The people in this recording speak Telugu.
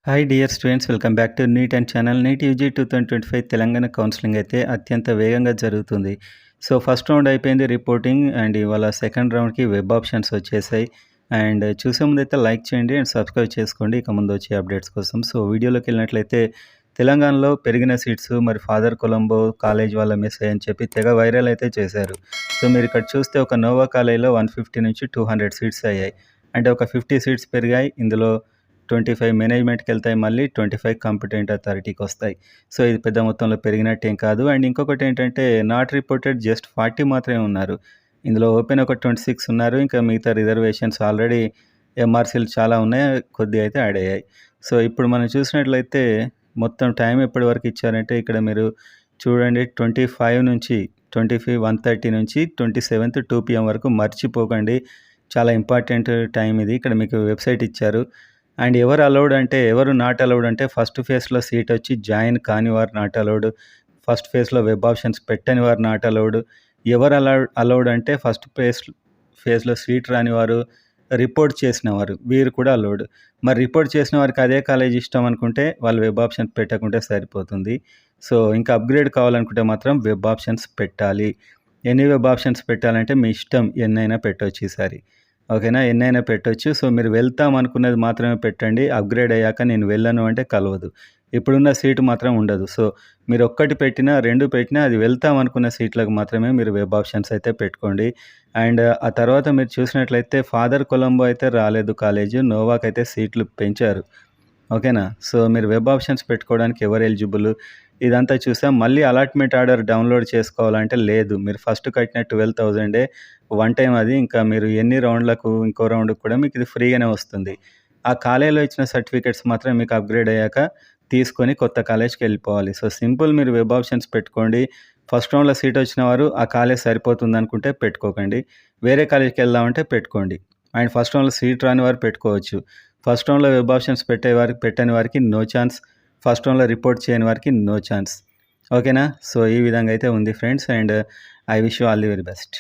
Hi dear students, welcome back to NEET and channel. NEET UG 2025 Telangana counselling అయితే అత్యంత వేగంగా జరుగుతుంది. సో ఫస్ట్ రౌండ్ అయిపోయింది రిపోర్టింగ్, అండ్ ఇవాళ సెకండ్ రౌండ్కి వెబ్ ఆప్షన్స్ వచ్చేసాయి. అండ్ చూసే ముందైతే లైక్ చేయండి అండ్ సబ్స్క్రైబ్ చేసుకోండి ఇక ముందు వచ్చే అప్డేట్స్ కోసం. సో వీడియోలోకి వెళ్ళినట్లయితే తెలంగాణలో పెరిగిన సీట్స్, మరి ఫాదర్ కొలంబో కాలేజ్ వాళ్ళ మిస్ అని చెప్పి తెగ వైరల్ అయితే చేశారు. సో మీరు ఇక్కడ చూస్తే ఒక నోవా కాలేజ్లో 150 నుంచి 200 సీట్స్ అయ్యాయి. అంటే ఒక 50 సీట్స్ పెరిగాయి. ఇందులో 25 మేనేజ్మెంట్కి వెళ్తాయి, మళ్ళీ 25 కాంపిటెంట్ అథారిటీకి వస్తాయి. సో ఇది పెద్ద మొత్తంలో పెరిగినట్టేం కాదు. అండ్ ఇంకొకటి ఏంటంటే నాట్ రిపోర్టెడ్ జస్ట్ 40 మాత్రమే ఉన్నారు. ఇందులో ఓపెన్ ఒక 26 ఉన్నారు. ఇంకా మిగతా రిజర్వేషన్స్ ఆల్రెడీ ఎంఆర్సీలు చాలా ఉన్నాయి, కొద్ది అయితే యాడ్ అయ్యాయి. సో ఇప్పుడు మనం చూసినట్లయితే మొత్తం టైం ఎప్పటి వరకు ఇచ్చారంటే ఇక్కడ మీరు చూడండి, 25 నుంచి 25 1:30 నుంచి 27th 2 PM వరకు మర్చిపోకండి. చాలా ఇంపార్టెంట్ టైం ఇది. ఇక్కడ మీకు వెబ్సైట్ ఇచ్చారు. అండ్ ఎవరు అలౌడ్ అంటే, ఎవరు నాట్ అలౌడ్ అంటే ఫస్ట్ ఫేజ్లో సీట్ వచ్చి జాయిన్ కాని వారు నాట్ అలౌడ్, ఫస్ట్ ఫేజ్లో వెబ్ ఆప్షన్స్ పెట్టని వారు నాట్ అలౌడ్. ఎవరు అలౌడ్ అంటే ఫస్ట్ ఫేజ్లో సీట్ రాని వారు, రిపోర్ట్ చేసిన వారు, వీరు కూడా అలౌడ్. మరి రిపోర్ట్ చేసిన వారికి అదే కాలేజ్ ఇష్టం అనుకుంటే వాళ్ళు వెబ్ ఆప్షన్స్ పెట్టకుంటే సరిపోతుంది. సో ఇంకా అప్గ్రేడ్ కావాలనుకుంటే మాత్రం వెబ్ ఆప్షన్స్ పెట్టాలి. ఎన్ని వెబ్ ఆప్షన్స్ పెట్టాలంటే మీ ఇష్టం, ఎన్నైనా పెట్టవచ్చు ఈసారి. ఓకేనా, ఎన్నైనా పెట్టొచ్చు. సో మీరు వెళ్తాం అనుకున్నది మాత్రమే పెట్టండి. అప్గ్రేడ్ అయ్యాక నేను వెళ్ళను అంటే కలవదు. ఇప్పుడున్న సీటు మాత్రం ఉండదు. సో మీరు ఒక్కటి పెట్టినా 2 పెట్టినా అది వెళ్తాం అనుకున్న సీట్లకు మాత్రమే మీరు వెబ్ ఆప్షన్స్ అయితే పెట్టుకోండి. అండ్ ఆ తర్వాత మీరు చూసినట్లయితే ఫాదర్ కొలంబో అయితే రాలేదు కాలేజ్, నోవాక్ అయితే సీట్లు పెంచారు. ఓకేనా. సో మీరు వెబ్ ఆప్షన్స్ పెట్టుకోవడానికి ఎవరు ఎలిజిబుల్ ఇదంతా చూసాం. మళ్ళీ అలాట్మెంట్ ఆర్డర్ డౌన్లోడ్ చేసుకోవాలంటే లేదు, మీరు ఫస్ట్ కట్టిన 12,000 వన్ టైం అది. ఇంకా మీరు ఎన్ని రౌండ్లకు ఇంకో రౌండ్కి కూడా మీకు ఇది ఫ్రీగానే వస్తుంది. ఆ కాలేజీలో ఇచ్చిన సర్టిఫికేట్స్ మాత్రం మీకు అప్గ్రేడ్ అయ్యాక తీసుకొని కొత్త కాలేజ్కి వెళ్ళిపోవాలి. సో సింపుల్, మీరు వెబ్ ఆప్షన్స్ పెట్టుకోండి. ఫస్ట్ రౌండ్లో సీట్ వచ్చిన వారు ఆ కాలేజ్ సరిపోతుంది అనుకుంటే పెట్టుకోకండి, వేరే కాలేజ్కి వెళ్దామంటే పెట్టుకోండి. అండ్ ఫస్ట్ రౌండ్లో సీట్ రాని వారు పెట్టుకోవచ్చు. ఫస్ట్ రౌండ్లో వెబ్ ఆప్షన్స్ పెట్టని వారికి నో ఛాన్స్, ఫస్ట్ రౌండ్లో రిపోర్ట్ చేయని వారికి నో ఛాన్స్. ఓకేనా. సో ఈ విధంగా అయితే ఉంది friends. And I wish you all the very best.